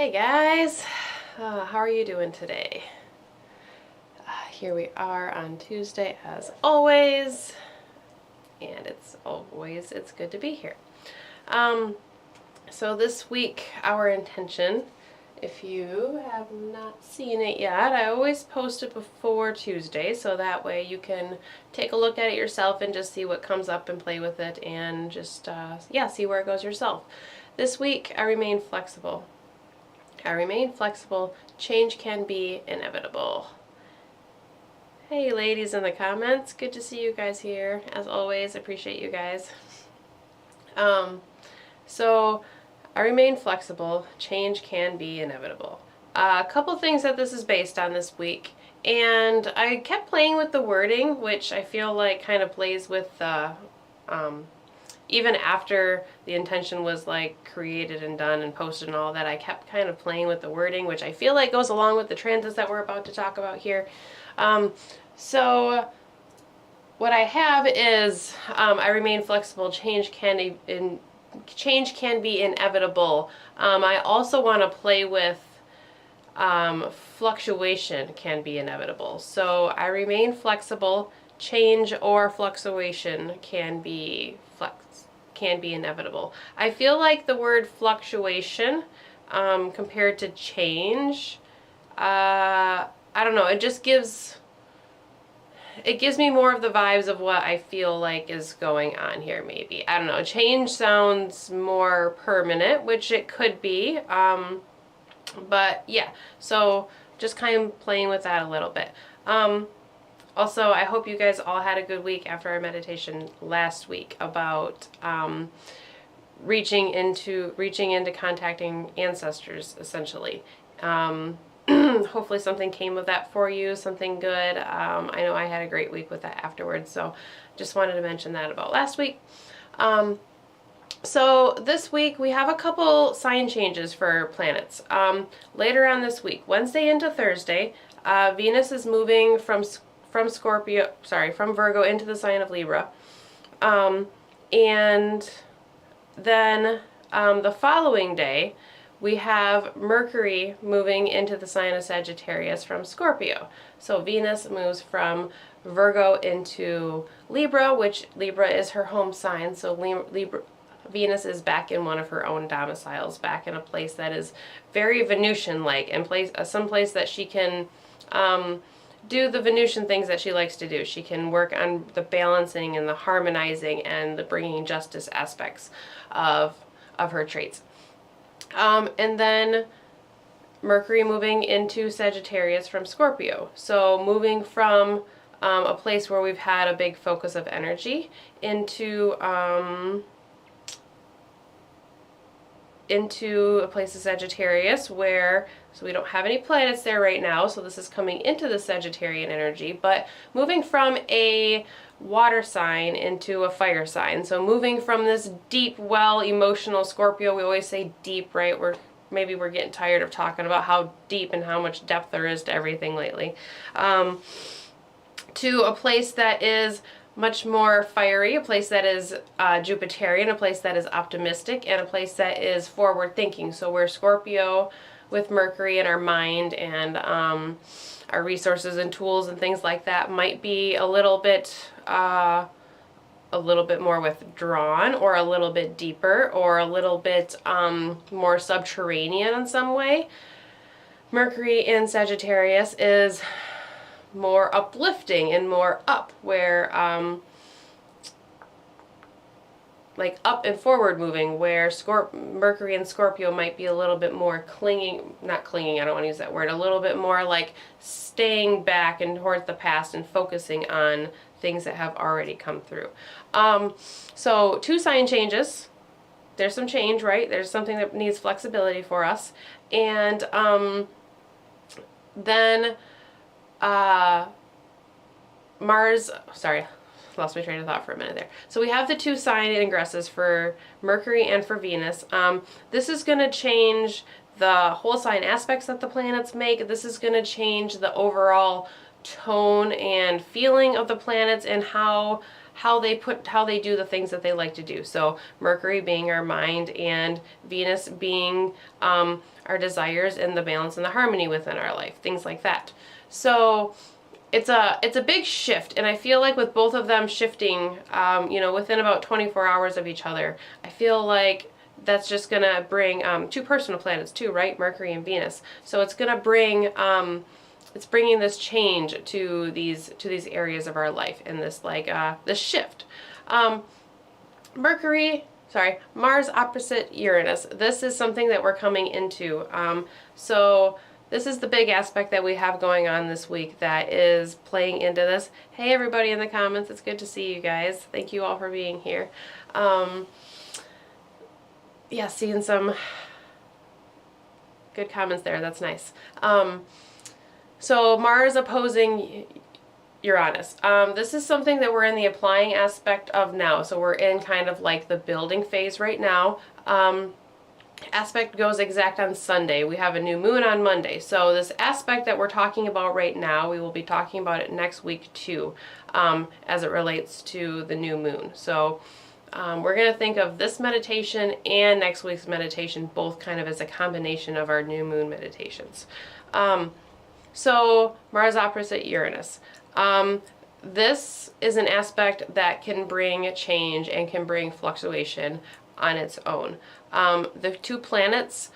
Hey guys, how are you doing today? Here we are on Tuesday as always, and it's good to be here. So this week our intention, if you have not seen it yet, I always post it before Tuesday so that way you can take a look at it yourself and just see what comes up and play with it and just see where it goes yourself. This week I remain flexible. Change can be inevitable. Hey ladies in the comments, good to see you guys here. As always, appreciate you guys. So I remain flexible. Change can be inevitable. A couple things that this is based on this week. And I kept playing with the wording, which I feel like kind of plays with even after the intention was like created and done and posted and all that, I kept kind of playing with the wording, which I feel like goes along with the transits that we're about to talk about here. So what I have is I remain flexible. Change can be inevitable. I also want to play with fluctuation can be inevitable. So I remain flexible. Change or fluctuation can be inevitable. I feel like the word fluctuation compared to change, I don't know, it gives me more of the vibes of what I feel like is going on here, maybe. I don't know. Change sounds more permanent, which it could be. But yeah, so just kind of playing with that a little bit. Also, I hope you guys all had a good week after our meditation last week about reaching into contacting ancestors, essentially. Hopefully something came of that for you, something good. I know I had a great week with that afterwards, so just wanted to mention that about last week. So this week we have a couple sign changes for planets. Later on this week, Wednesday into Thursday, Venus is moving from Virgo into the sign of Libra. And then the following day, we have Mercury moving into the sign of Sagittarius from Scorpio. So Venus moves from Virgo into Libra, which Libra is her home sign. So Venus is back in one of her own domiciles, back in a place that is very Venusian-like, and some place that she can do the Venusian things that she likes to do. She can work on the balancing and the harmonizing and the bringing justice aspects of her traits. And then Mercury moving into Sagittarius from Scorpio. So moving from a place where we've had a big focus of energy into a place of Sagittarius where, so we don't have any planets there right now, so this is coming into the Sagittarian energy, but moving from a water sign into a fire sign. So moving from this deep, emotional Scorpio, we always say deep, right? Maybe we're getting tired of talking about how deep and how much depth there is to everything lately, to a place that is much more fiery, a place that is Jupiterian, a place that is optimistic, and a place that is forward thinking. So we're Scorpio with Mercury in our mind, and our resources and tools and things like that might be a little bit more withdrawn, or a little bit deeper, or a little bit more subterranean in some way. Mercury in Sagittarius is more uplifting and more up, where like up and forward moving, where Mercury and Scorpio might be a little bit more not clinging, I don't want to use that word, a little bit more like staying back and towards the past and focusing on things that have already come through. So 2 sign changes. There's some change, right? There's something that needs flexibility for us. And then Mars, sorry, lost my train of thought for a minute there. So we have the 2 sign ingresses for Mercury and for Venus. This is going to change the whole sign aspects that the planets make. This is going to change the overall tone and feeling of the planets and how they do the things that they like to do. So Mercury being our mind, and Venus being our desires and the balance and the harmony within our life, things like that. So it's a big shift, and I feel like with both of them shifting, within about 24 hours of each other, I feel like that's just gonna bring two personal planets too, right? Mercury and Venus. So it's gonna bring it's bringing this change to these areas of our life in this this shift. Mars opposite Uranus. This is something that we're coming into. So this is the big aspect that we have going on this week that is playing into this. Hey everybody in the comments, it's good to see you guys. Thank you all for being here. Yeah, seeing some good comments there. That's nice. So Mars opposing Uranus. This is something that we're in the applying aspect of now. So we're in kind of like the building phase right now. Aspect goes exact on Sunday. We have a new moon on Monday. So this aspect that we're talking about right now, we will be talking about it next week too, as it relates to the new moon. So we're going to think of this meditation and next week's meditation both kind of as a combination of our new moon meditations. So Mars opposite Uranus. This is an aspect that can bring change and can bring fluctuation on its own. The two planets,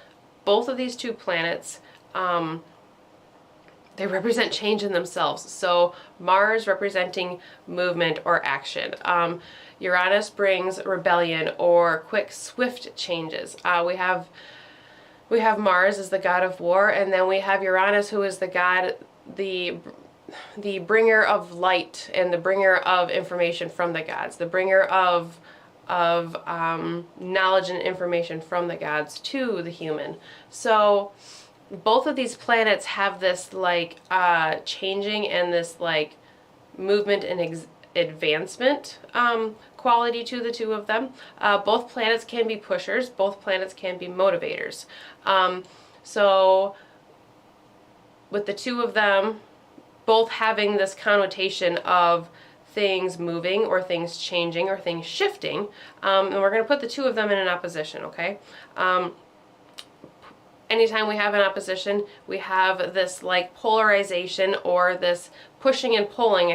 both of these two planets, they represent change in themselves. So Mars representing movement or action. Uranus brings rebellion or quick, swift changes. We have Mars as the god of war, and then we have Uranus, who is the god, the bringer of light and the bringer of information from the gods, the bringer of knowledge and information from the gods to the human. So both of these planets have this changing and this movement and advancement quality to the two of them. Both planets can be pushers. Both planets can be motivators. So with the two of them both having this connotation of things moving or things changing or things shifting, and we're going to put the two of them in an opposition, okay? Anytime we have an opposition, we have this polarization or this pushing and pulling.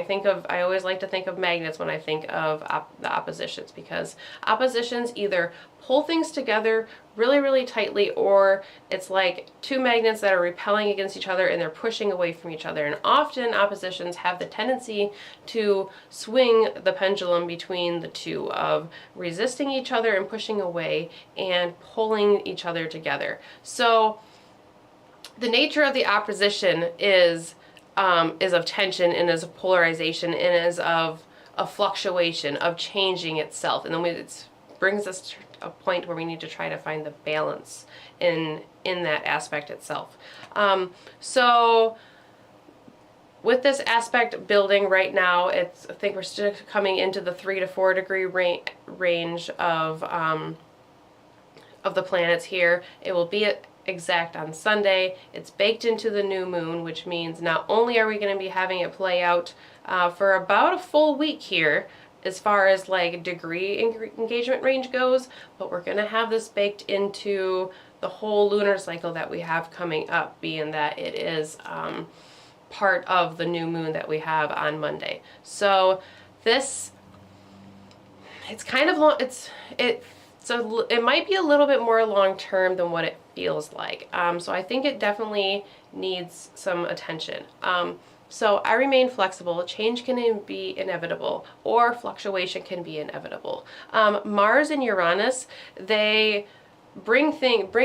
I always like to think of magnets when I think of the oppositions, because oppositions either pull things together really, really tightly, or it's like two magnets that are repelling against each other and they're pushing away from each other. And often oppositions have the tendency to swing the pendulum between the two, of resisting each other and pushing away and pulling each other together. So the nature of the opposition is of tension and is of polarization and is of a fluctuation, of changing itself. And then it brings us to a point where we need to try to find the balance in that aspect itself. So with this aspect building right now, I think we're still coming into the 3 to 4 degree range of the planets here. It will be exact on Sunday. It's baked into the new moon, which means not only are we going to be having it play out for about a full week here as far as degree engagement range goes, but we're going to have this baked into the whole lunar cycle that we have coming up, being that it is part of the new moon that we have on Monday. So it's kind of long. So it might be a little bit more long term than what it feels like. So I think it definitely needs some attention. So I remain flexible. Change can be inevitable, or fluctuation can be inevitable. Mars and Uranus, they bring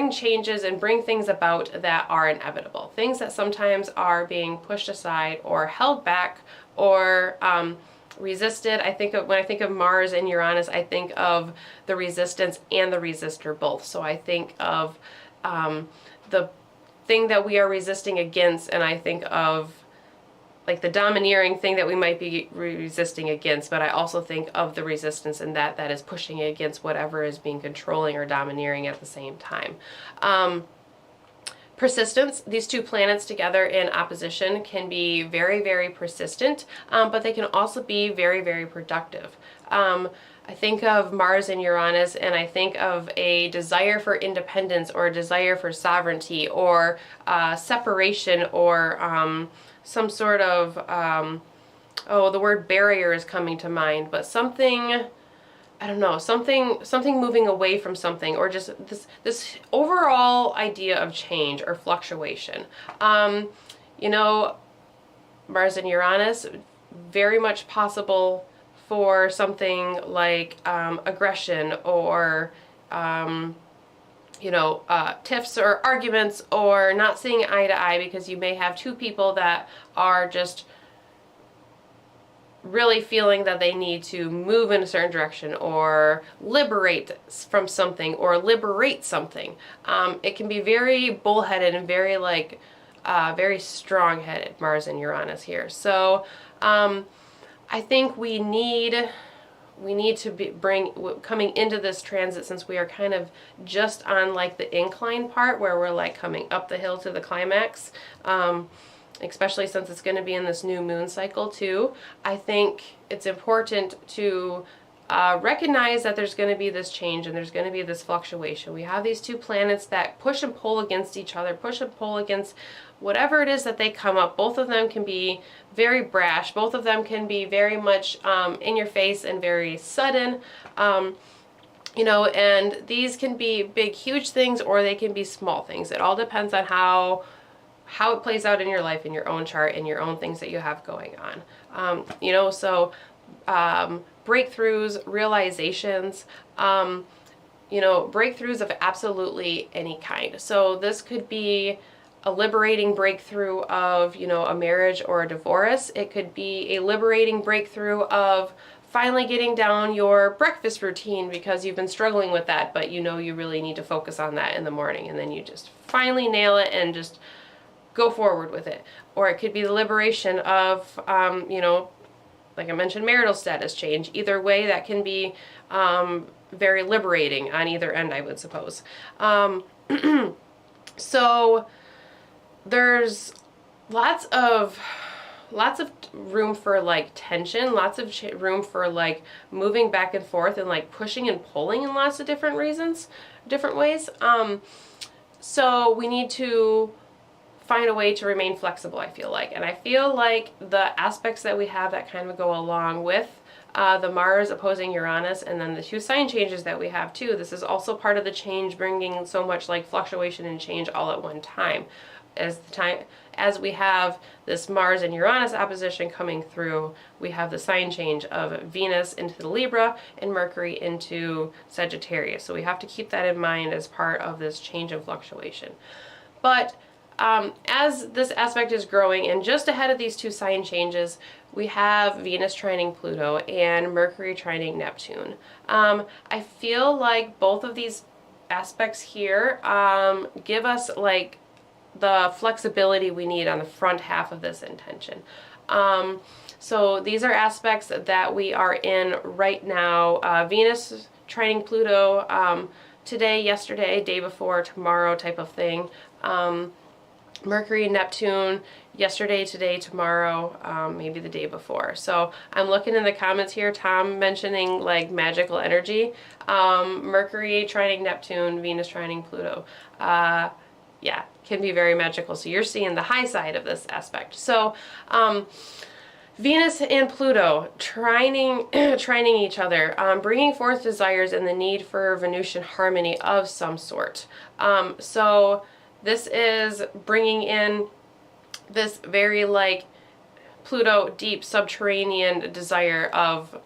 changes and bring things about that are inevitable. Things that sometimes are being pushed aside or held back or resisted. When I think of Mars and Uranus, I think of the resistance and the resistor both. So I think of the thing that we are resisting against, and I think of the domineering thing that we might be resisting against, but I also think of the resistance and that is pushing against whatever is being controlling or domineering at the same time. persistence. These two planets together in opposition can be very, very persistent, but they can also be very, very productive. I think of Mars and Uranus, and I think of a desire for independence or a desire for sovereignty or separation or some sort of, oh, the word barrier is coming to mind, but something, I don't know, something moving away from something, or just this overall idea of change or fluctuation. You know, Mars and Uranus, very much possible for something like aggression or you know, tiffs or arguments or not seeing eye to eye, because you may have two people that are just really feeling that they need to move in a certain direction or liberate from something or liberate something. It can be very bullheaded and very like very strong-headed, Mars and Uranus here. So I think we need to coming into this transit, since we are kind of just on like the incline part where we're like coming up the hill to the climax, especially since it's going to be in this new moon cycle too. I think it's important to recognize that there's going to be this change and there's going to be this fluctuation. We have these two planets that push and pull against each other, push and pull against whatever it is that they come up. Both of them can be very brash. Both of them can be very much in your face and very sudden. You know, and these can be big, huge things, or they can be small things. It all depends on how it plays out in your life, in your own chart, and your own things that you have going on. You know, so breakthroughs, realizations, you know, breakthroughs of absolutely any kind. So this could be a liberating breakthrough of, you know, a marriage or a divorce. It could be a liberating breakthrough of finally getting down your breakfast routine because you've been struggling with that, but you know you really need to focus on that in the morning, and then you just finally nail it and just go forward with it. Or it could be the liberation of, you know, like I mentioned, marital status change. Either way, that can be very liberating on either end, I would suppose. So there's lots of room for like tension, lots of room for like moving back and forth and like pushing and pulling in lots of different ways. So we need to find a way to remain flexible, I feel like. And I feel like the aspects that we have that kind of go along with the Mars opposing Uranus, and then the two sign changes that we have too. This is also part of the change, bringing so much like fluctuation and change all at one time. As we have this Mars and Uranus opposition coming through, we have the sign change of Venus into the Libra and Mercury into Sagittarius. So we have to keep that in mind as part of this change and fluctuation. But as this aspect is growing, and just ahead of these two sign changes, we have Venus trining Pluto and Mercury trining Neptune. I feel like both of these aspects here give us like the flexibility we need on the front half of this intention. So these are aspects that we are in right now. Venus trining Pluto today, yesterday, day before, tomorrow type of thing. Mercury and Neptune yesterday, today, tomorrow, maybe the day before. So I'm looking in the comments here, Tom mentioning like magical energy. Mercury trining Neptune, Venus trining Pluto. Yeah, can be very magical. So you're seeing the high side of this aspect. So Venus and Pluto trining each other, bringing forth desires and the need for Venusian harmony of some sort. So this is bringing in this very like Pluto deep subterranean desire of,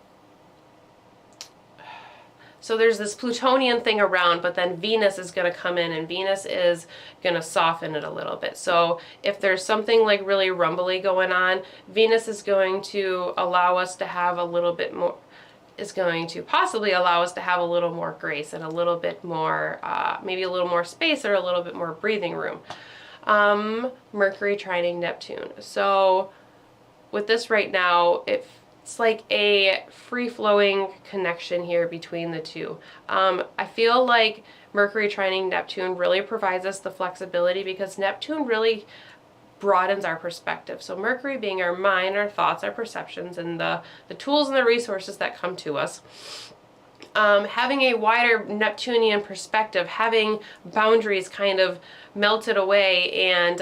so there's this Plutonian thing around, but then Venus is going to come in and Venus is going to soften it a little bit. So if there's something like really rumbly going on, Venus is going to allow us to have a little bit more, is going to possibly allow us to have a little more grace and a little bit more, maybe a little more space or a little bit more breathing room. Mercury trining Neptune. So with this right now, it's like a free-flowing connection here between the two. I feel like Mercury trining Neptune really provides us the flexibility, because Neptune really broadens our perspective. So Mercury being our mind, our thoughts, our perceptions, and the tools and the resources that come to us. Having a wider Neptunian perspective, having boundaries kind of melted away, and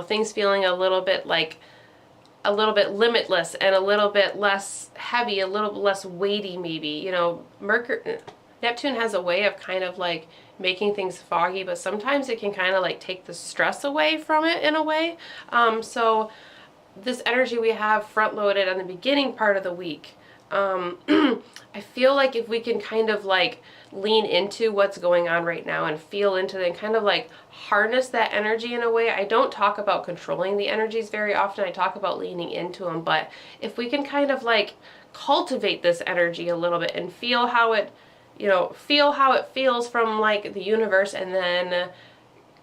things feeling a little bit limitless and a little bit less heavy, a little bit less weighty maybe. Neptune has a way of kind of like making things foggy, but sometimes it can kind of like take the stress away from it in a way. So this energy we have front loaded on the beginning part of the week, I feel like if we can kind of like lean into what's going on right now and feel into it and kind of like harness that energy in a way. I don't talk about controlling the energies very often. I talk about leaning into them. But if we can kind of like cultivate this energy a little bit and feel how it feels from like the universe, and then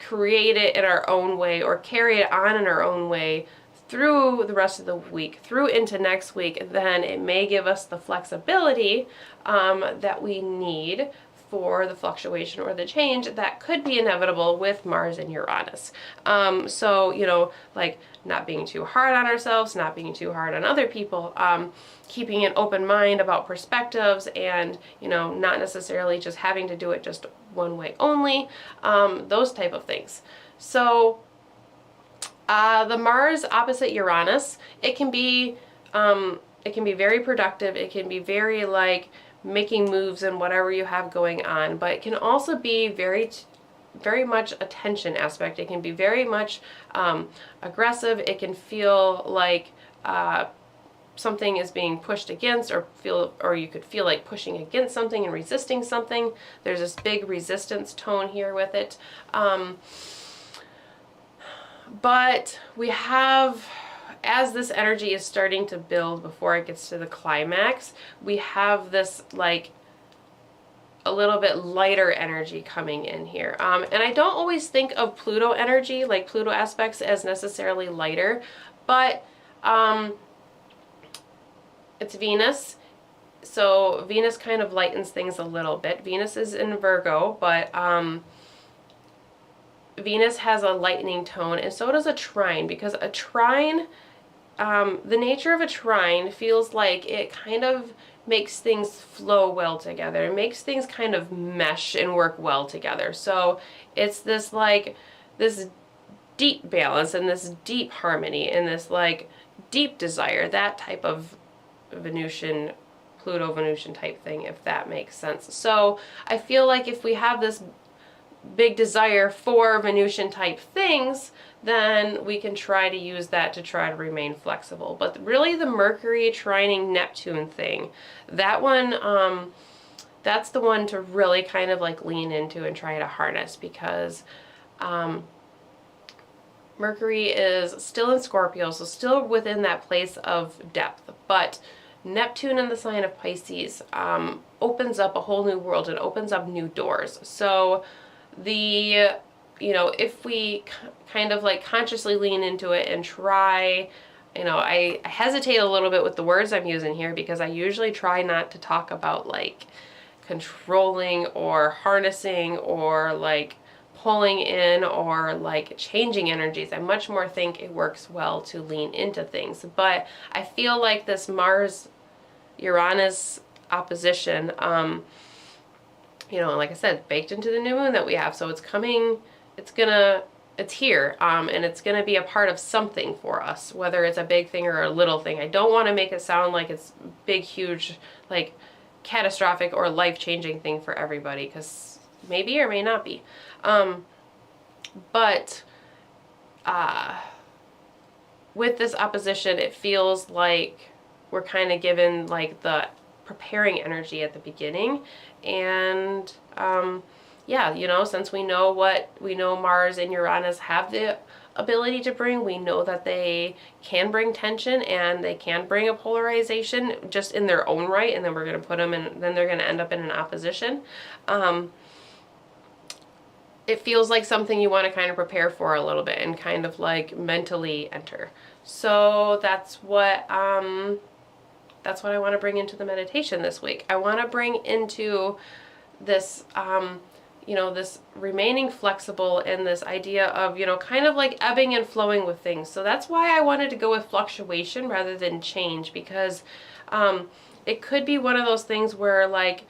create it in our own way or carry it on in our own way through the rest of the week, through into next week, then it may give us the flexibility that we need for the fluctuation or the change that could be inevitable with Mars and Uranus. So, like not being too hard on ourselves, not being too hard on other people, keeping an open mind about perspectives, and, not necessarily just having to do it just one way only, those type of things. So the Mars opposite Uranus, it can be very productive. It can be very like making moves in whatever you have going on, but it can also be very much a tension aspect. It can be very much aggressive. It can feel like something is being pushed against, or you could feel like pushing against something and resisting something. There's this big resistance tone here with it. But we have, as this energy is starting to build before it gets to the climax, we have this like a little bit lighter energy coming in here. And I don't always think of Pluto energy, like Pluto aspects, as necessarily lighter, but it's Venus. So Venus kind of lightens things a little bit. Venus is in Virgo, but Venus has a lightening tone, and so does a trine, because a trine, the nature of a trine feels like it kind of makes things flow well together. It makes things kind of mesh and work well together. So it's this like this deep balance and this deep harmony and this like deep desire, that type of Venusian, Pluto Venusian type thing, if that makes sense. So I feel like if we have this big desire for Venusian type things, then we can try to use that to try to remain flexible. But really the Mercury trining Neptune thing, that one, that's the one to really kind of like lean into and try to harness, because Mercury is still in Scorpio, so still within that place of depth, but Neptune in the sign of Pisces opens up a whole new world and opens up new doors. So if we kind of like consciously lean into it and try, I hesitate a little bit with the words I'm using here, because I usually try not to talk about like controlling or harnessing or like pulling in or like changing energies. I much more think it works well to lean into things. But I feel like this Mars-Uranus opposition, like I said, baked into the new moon that we have. So it's coming, it's here, and it's gonna be a part of something for us, whether it's a big thing or a little thing. I don't want to make it sound like it's big, huge, like catastrophic or life-changing thing for everybody, because maybe or may not be. But with this opposition, it feels like we're kind of given like the preparing energy at the beginning. And since we know Mars and Uranus have the ability to bring, we know that they can bring tension and they can bring a polarization just in their own right, and then we're going to put them in, then they're going to end up in an opposition. It feels like something you want to kind of prepare for a little bit and kind of like mentally enter. So that's what I want to bring into the meditation this week. I want to bring into this, you know, this remaining flexible and this idea of, you know, kind of like ebbing and flowing with things. So that's why I wanted to go with fluctuation rather than change, because it could be one of those things where like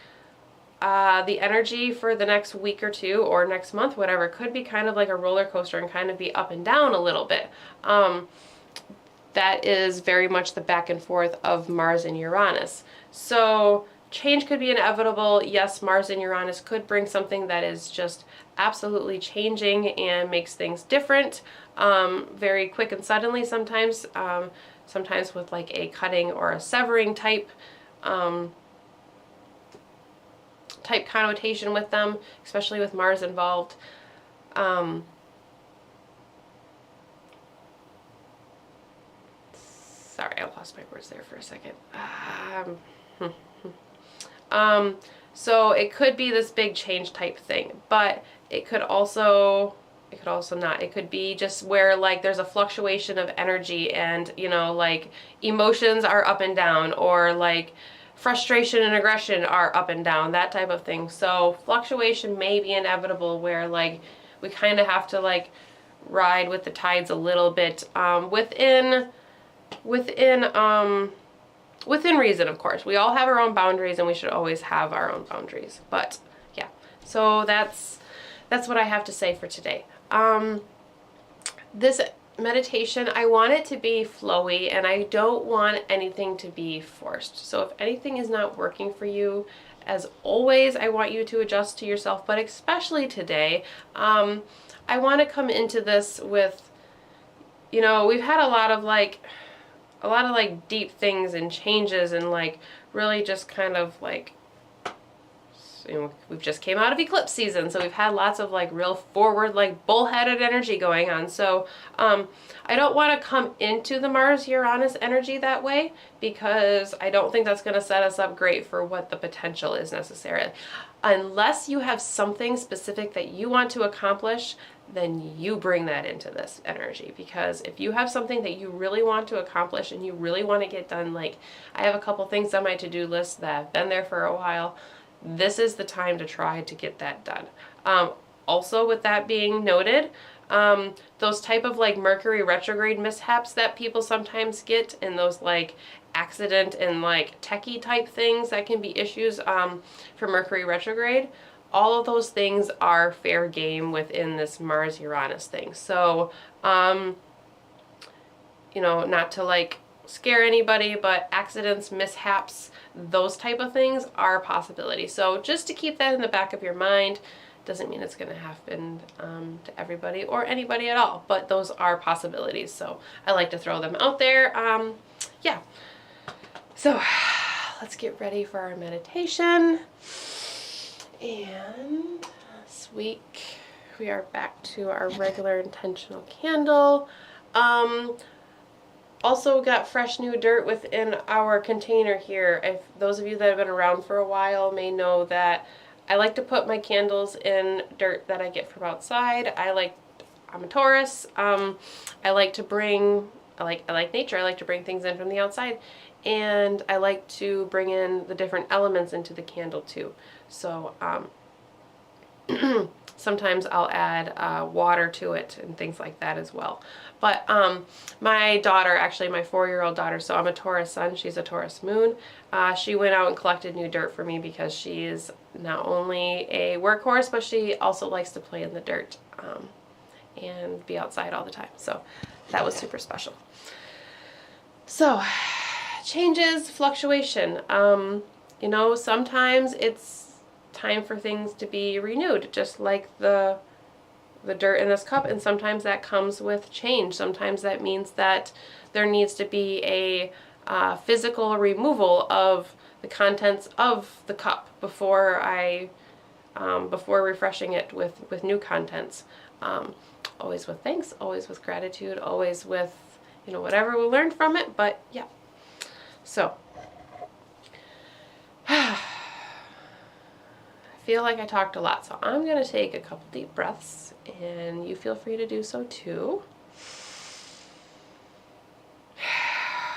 the energy for the next week or two or next month, whatever, could be kind of like a roller coaster and kind of be up and down a little bit. That is very much the back and forth of Mars and Uranus. So change could be inevitable. Yes, Mars and Uranus could bring something that is just absolutely changing and makes things different, very quick and suddenly sometimes, sometimes with like a cutting or a severing type connotation with them, especially with Mars involved. Sorry, I lost my words there for a second. So it could be this big change type thing, but it could also not. It could be just where like there's a fluctuation of energy and, you know, like emotions are up and down, or like frustration and aggression are up and down, that type of thing. So fluctuation may be inevitable, where like we kind of have to like ride with the tides a little bit, within reason, of course. We all have our own boundaries, and we should always have our own boundaries. But yeah, so that's what I have to say for today. This meditation, I want it to be flowy, and I don't want anything to be forced. So if anything is not working for you, as always, I want you to adjust to yourself, but especially today, I want to come into this with, you know, we've had a lot of like deep things and changes, and like really just kind of like, you know, we've just came out of eclipse season, so we've had lots of like real forward, like bullheaded energy going on. So I don't want to come into the Mars Uranus energy that way, because I don't think that's going to set us up great for what the potential is necessarily. Unless you have something specific that you want to accomplish, then you bring that into this energy. Because if you have something that you really want to accomplish and you really want to get done, like I have a couple things on my to-do list that have been there for a while, this is the time to try to get that done. Also, with that being noted, those type of like Mercury retrograde mishaps that people sometimes get, and those like accident and like techie type things that can be issues for Mercury retrograde, all of those things are fair game within this Mars Uranus thing. So you know, not to like scare anybody, but accidents, mishaps, those type of things are a possibility. So just to keep that in the back of your mind. Doesn't mean it's going to happen to everybody or anybody at all, but those are possibilities. So I like to throw them out there. Yeah. So let's get ready for our meditation. And this week we are back to our regular intentional candle. Also got fresh new dirt within our container here. If those of you that have been around for a while may know that I like to put my candles in dirt that I get from outside. I'm a Taurus. I like nature. I like to bring things in from the outside, and I like to bring in the different elements into the candle too. So sometimes I'll add water to it and things like that as well. But my daughter, actually my 4-year-old daughter, so I'm a Taurus sun, she's a Taurus moon, she went out and collected new dirt for me, because she is not only a workhorse, but she also likes to play in the dirt and be outside all the time. So that was super special. So changes, fluctuation. You know, sometimes it's time for things to be renewed, just like the dirt in this cup, and sometimes that comes with change. Sometimes that means that there needs to be a physical removal of the contents of the cup before refreshing it with new contents. Always with thanks, always with gratitude, always with, you know, whatever we learned from it. But yeah, so I feel like I talked a lot, so I'm going to take a couple deep breaths, and you feel free to do so too.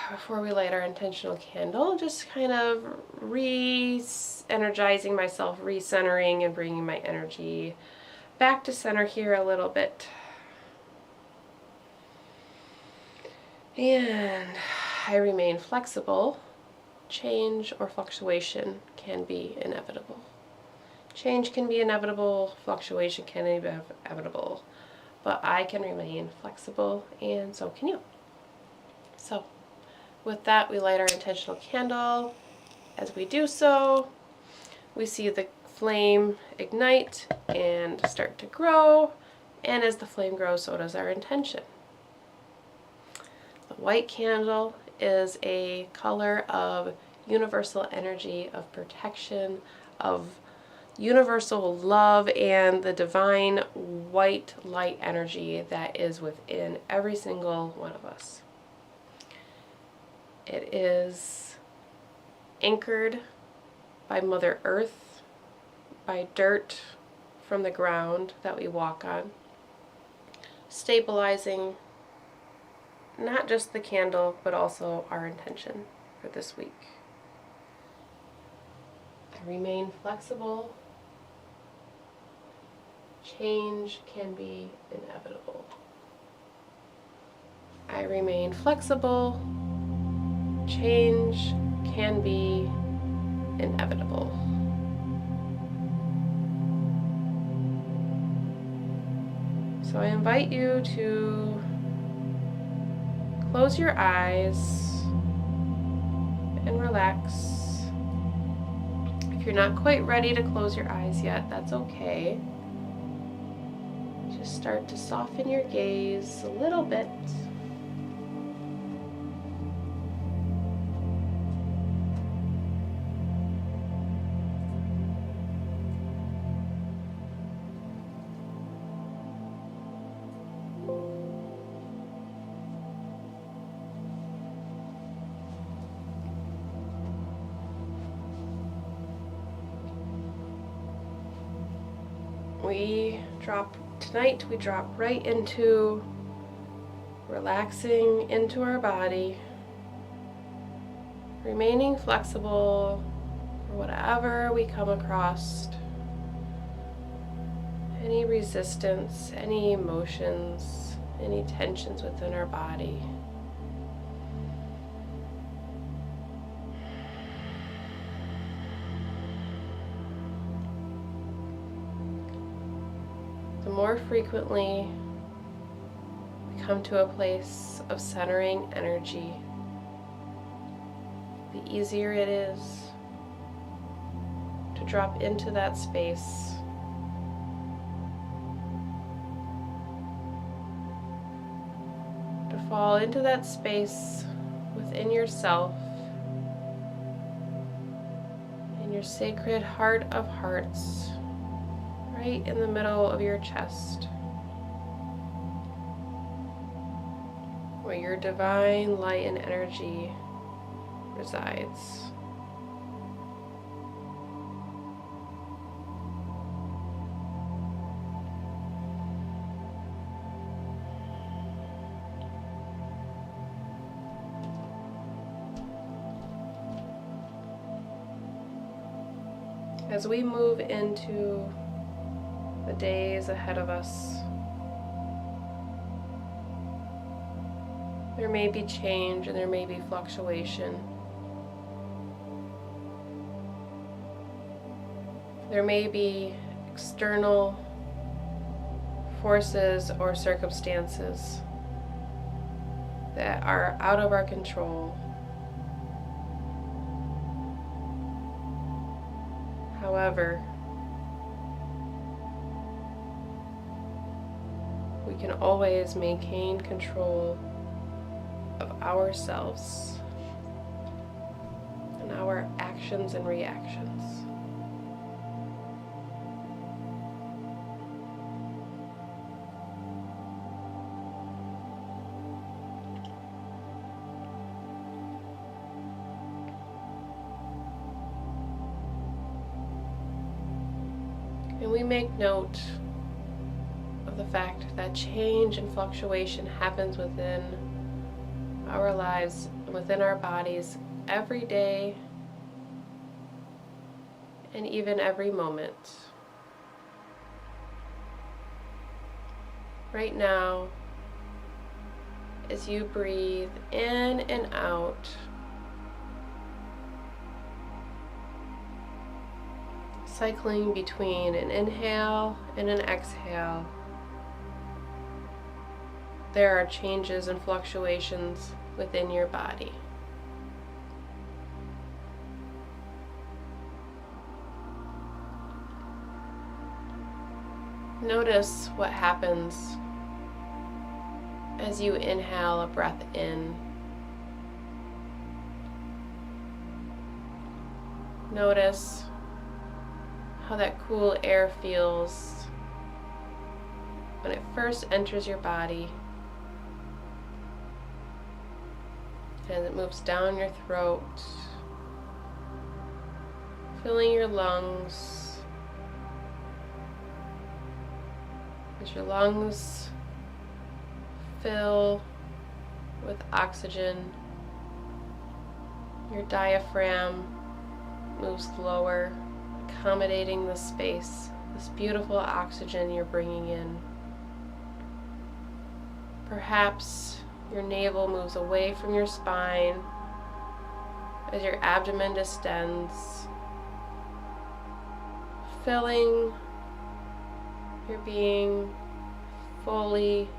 before we light our intentional candle, just kind of re-energizing myself, re-centering, and bringing my energy back to center here a little bit. And I remain flexible. Change or fluctuation can be inevitable. Change can be inevitable, fluctuation can be inevitable, but I can remain flexible, and so can you. So with that, we light our intentional candle. As we do so, we see the flame ignite and start to grow, and as the flame grows, so does our intention. The white candle is a color of universal energy, of protection, of universal love, and the divine white light energy that is within every single one of us. It is anchored by Mother Earth, by dirt from the ground that we walk on, stabilizing not just the candle, but also our intention for this week. I remain flexible. Change can be inevitable. I remain flexible. Change can be inevitable. So I invite you to close your eyes and relax. If you're not quite ready to close your eyes yet, that's okay. Just start to soften your gaze a little bit. Tonight we drop right into relaxing into our body, remaining flexible for whatever we come across, any resistance, any emotions, any tensions within our body. The more frequently we come to a place of centering energy, the easier it is to drop into that space, to fall into that space within yourself, in your sacred heart of hearts, right in the middle of your chest, where your divine light and energy resides. As we move into the days ahead of us, there may be change and there may be fluctuation. There may be external forces or circumstances that are out of our control. However, we can always maintain control of ourselves and our actions and reactions. And we make note of the fact that change and fluctuation happens within our lives within our bodies every day and even every moment. Right now, as you breathe in and out, cycling between an inhale and an exhale, there are changes and fluctuations within your body. Notice what happens as you inhale a breath in. Notice how that cool air feels when it first enters your body, and it moves down your throat, filling your lungs. As your lungs fill with oxygen, your diaphragm moves lower, accommodating the space, this beautiful oxygen you're bringing in. Perhaps your navel moves away from your spine as your abdomen distends, filling your being fully.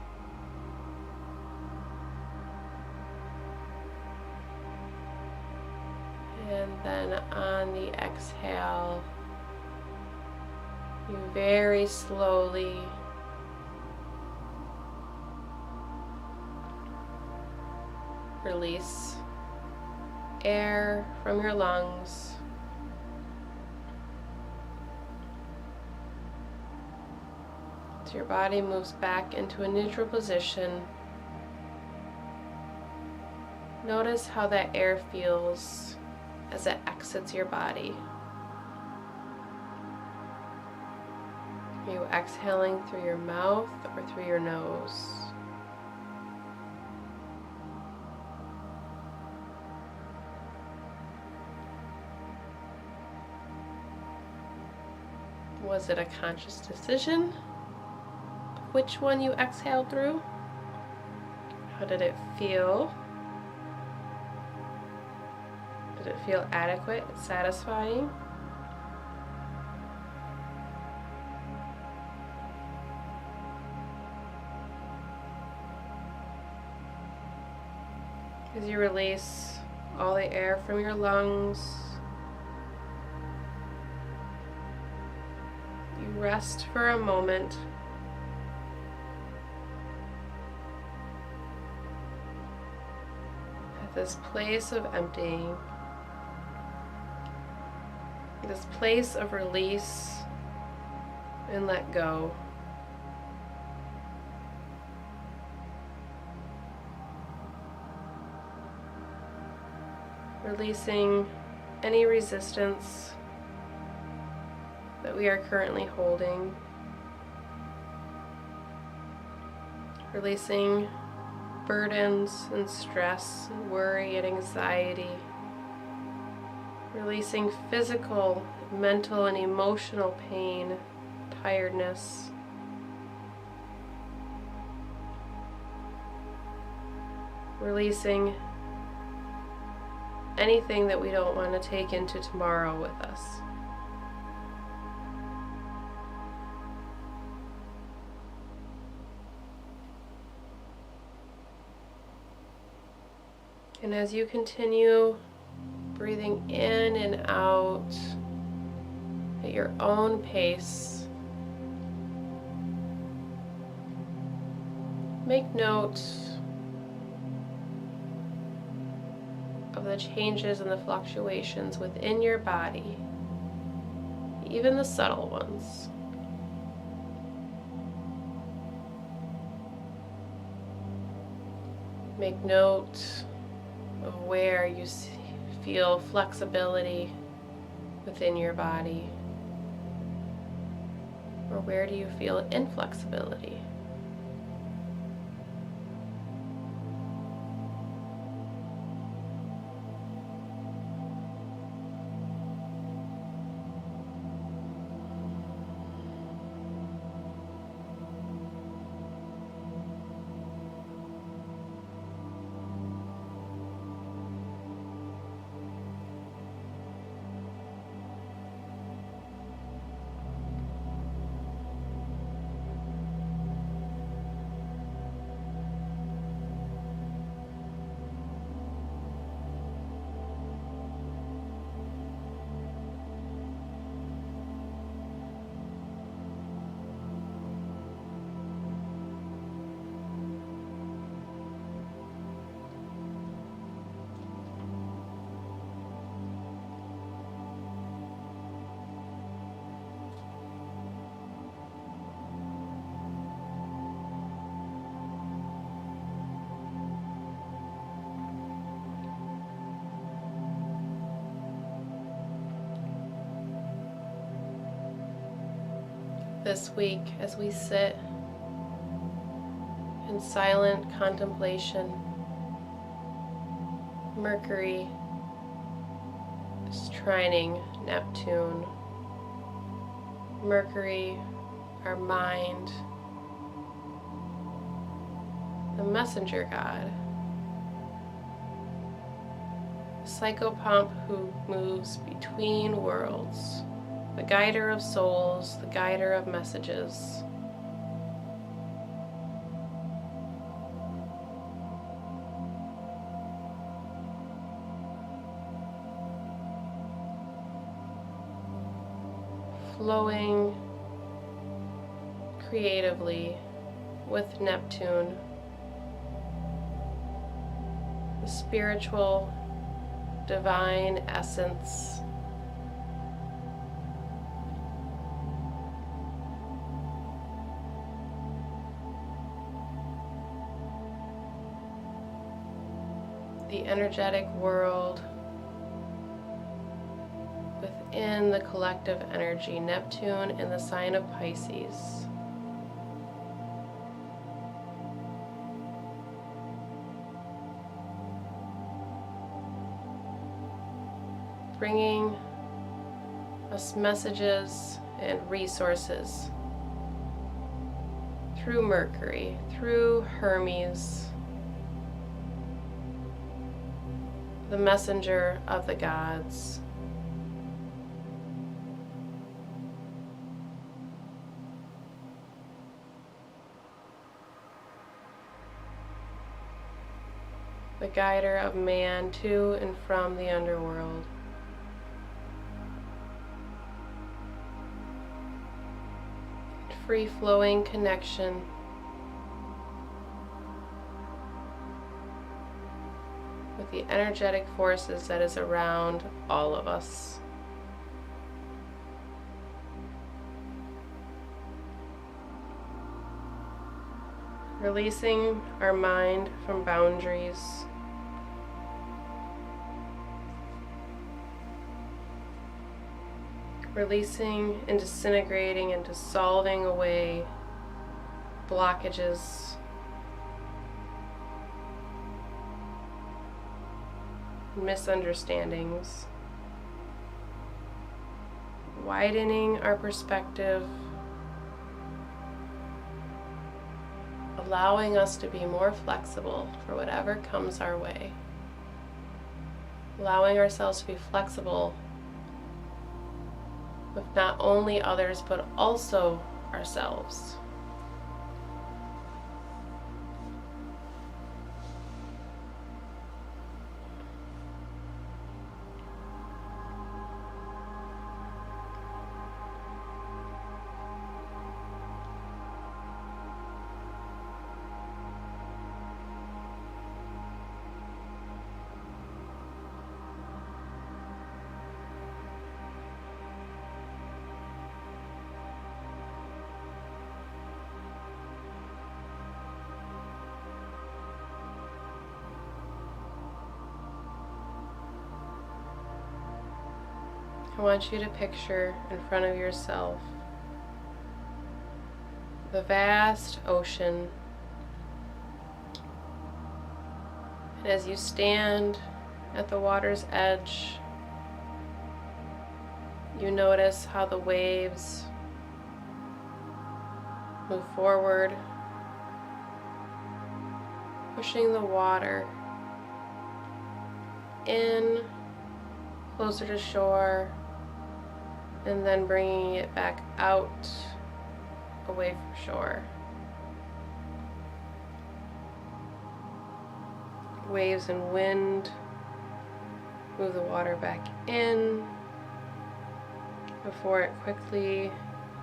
And then on the exhale, you very slowly release air from your lungs. So your body moves back into a neutral position. Notice how that air feels as it exits your body. Are you exhaling through your mouth or through your nose? Was it a conscious decision? Which one you exhaled through? How did it feel? Did it feel adequate, satisfying? As you release all the air from your lungs, you rest for a moment. At this place of emptying, this place of release and let go. Releasing any resistance that we are currently holding. Releasing burdens and stress and worry and anxiety. Releasing physical, mental, and emotional pain, tiredness. Releasing anything that we don't want to take into tomorrow with us. And as you continue breathing in and out at your own pace, make note of the changes and the fluctuations within your body, even the subtle ones. Make note of where you feel flexibility within your body, or where do you feel inflexibility? this week as we sit in silent contemplation. Mercury is trining Neptune. Mercury, our mind, the messenger god, the psychopomp who moves between worlds, the guider of souls, the guider of messages. Flowing creatively with Neptune, the spiritual, divine essence. The energetic world within the collective energy, Neptune in the sign of Pisces. Bringing us messages and resources through Mercury, through Hermes, the messenger of the gods. The guider of man to and from the underworld. Free-flowing connection with the energetic forces that is around all of us. Releasing our mind from boundaries. Releasing and disintegrating and dissolving away blockages, misunderstandings, widening our perspective, allowing us to be more flexible for whatever comes our way, allowing ourselves to be flexible with not only others but also ourselves. I want you to picture in front of yourself the vast ocean, and as you stand at the water's edge, you notice how the waves move forward, pushing the water in closer to shore, and then bringing it back out away from shore. Waves and wind move the water back in before it quickly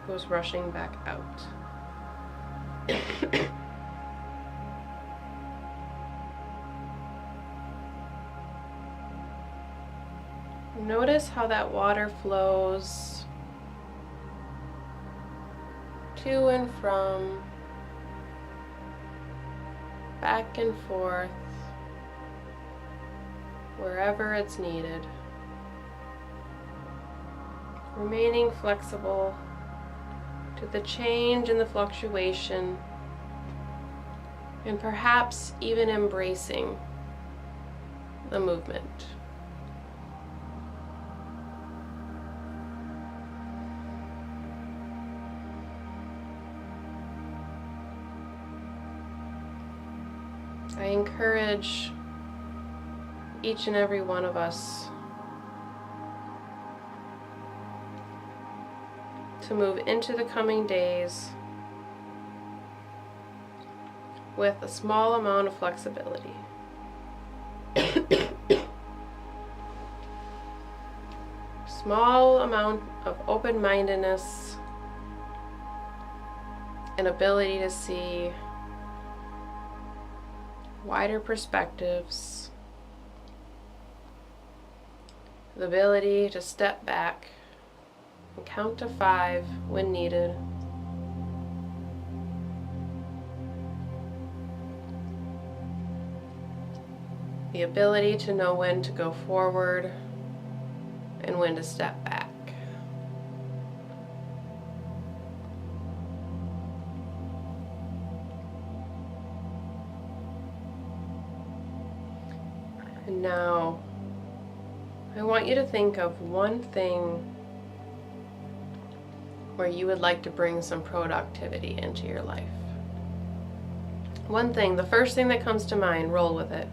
goes rushing back out. Notice how that water flows to and from, back and forth, wherever it's needed. Remaining flexible, to the change and the fluctuation, and perhaps even embracing the movement. I encourage each and every one of us to move into the coming days with a small amount of flexibility. Small amount of open-mindedness and ability to see wider perspectives, the ability to step back and count to 5 when needed. The ability to know when to go forward and when to step back. And now, I want you to think of one thing where you would like to bring some productivity into your life. One thing, the first thing that comes to mind, roll with it.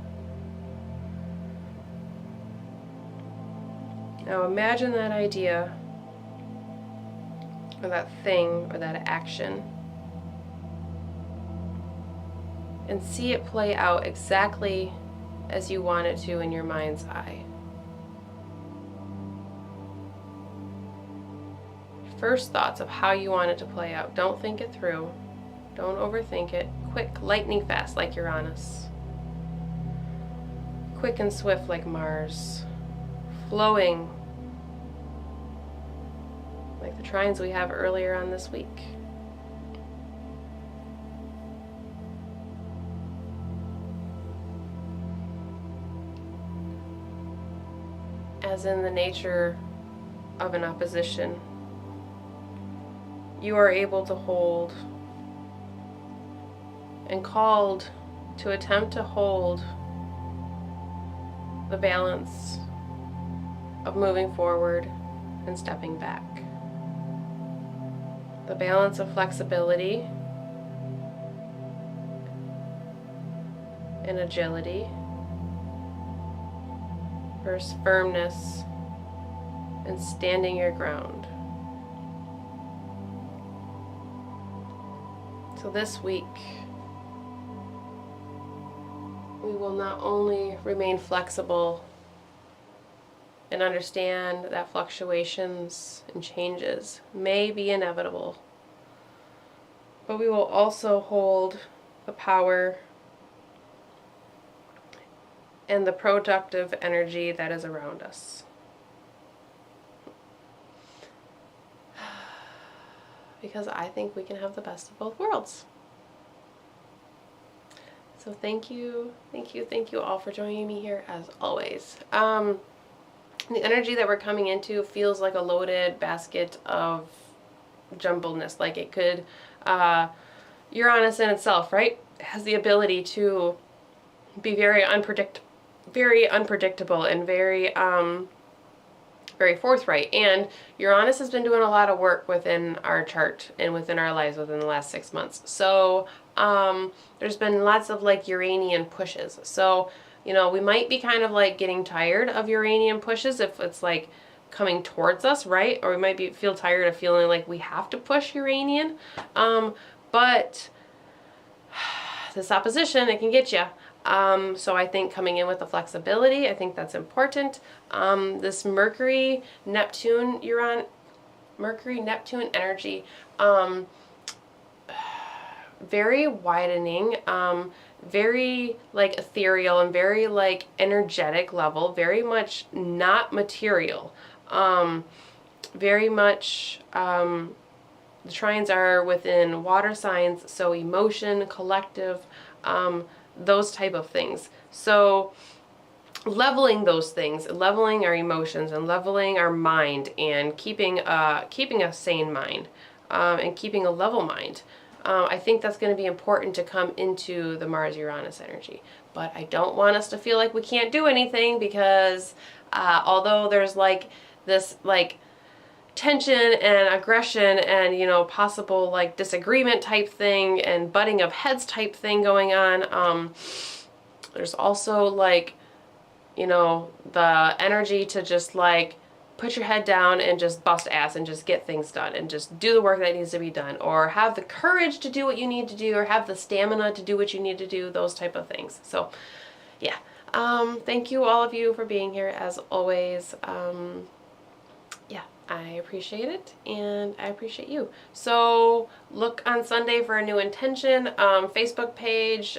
Now imagine that idea, or that thing, or that action, and see it play out exactly as you want it to in your mind's eye. First thoughts of how you want it to play out. Don't think it through. Don't overthink it. Quick, lightning fast like Uranus. Quick and swift like Mars. Flowing like the trines we have earlier on this week. As in the nature of an opposition, you are able to hold and called to attempt to hold the balance of moving forward and stepping back. The balance of flexibility and agility versus firmness and standing your ground. So this week, we will not only remain flexible and understand that fluctuations and changes may be inevitable, but we will also hold the power and the productive energy that is around us. Because I think we can have the best of both worlds. So thank you all for joining me here as always. The energy that we're coming into feels like a loaded basket of jumbleness. Like it could, Uranus in itself, right, has the ability to be very unpredictable and very forthright. And Uranus has been doing a lot of work within our chart and within our lives within the last 6 months. So there's been lots of like Uranian pushes. So, you know, we might be kind of like getting tired of Uranian pushes if it's like coming towards us, right? Or we might feel tired of feeling like we have to push Uranian. But this opposition, it can get you. So I think coming in with the flexibility, I think that's important. This Mercury, Neptune energy, very widening, very like ethereal and very like energetic level, very much not material, very much, the trines are within water signs, so emotion, collective, those type of things. So leveling those things, leveling our emotions and leveling our mind and keeping a sane mind. and keeping a level mind. I think that's going to be important to come into the Mars-Uranus energy. But I don't want us to feel like we can't do anything, because although there's like this like tension and aggression and, you know, possible like disagreement type thing and butting of heads type thing going on, there's also like, you know, the energy to just like put your head down and just bust ass and just get things done and just do the work that needs to be done, or have the courage to do what you need to do, or have the stamina to do what you need to do, those type of things. So yeah, thank you all of you for being here as always. Yeah, I appreciate it, and I appreciate you. So look on Sunday for a new intention, Facebook page,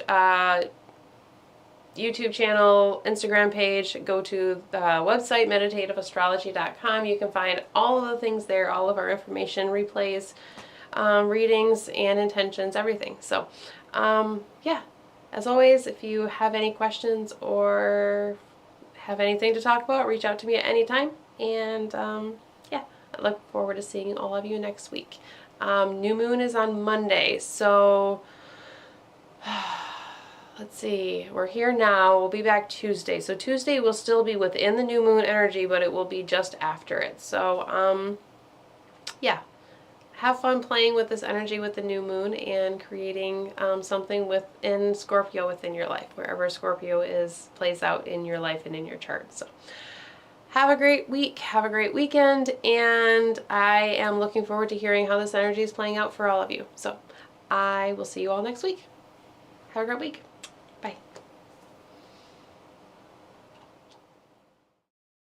YouTube channel, Instagram page. Go to the website, meditativeastrology.com. You can find all of the things there, all of our information, replays, readings, and intentions, everything. So, yeah, as always, if you have any questions or have anything to talk about, reach out to me at any time. And yeah, I look forward to seeing all of you next week. New moon is on Monday, so let's see, we're here now, we'll be back Tuesday. So Tuesday will still be within the new moon energy, but it will be just after it. So, yeah, have fun playing with this energy with the new moon and creating something within Scorpio within your life, wherever Scorpio plays out in your life and in your chart. So have a great week, have a great weekend, and I am looking forward to hearing how this energy is playing out for all of you. So I will see you all next week. Have a great week.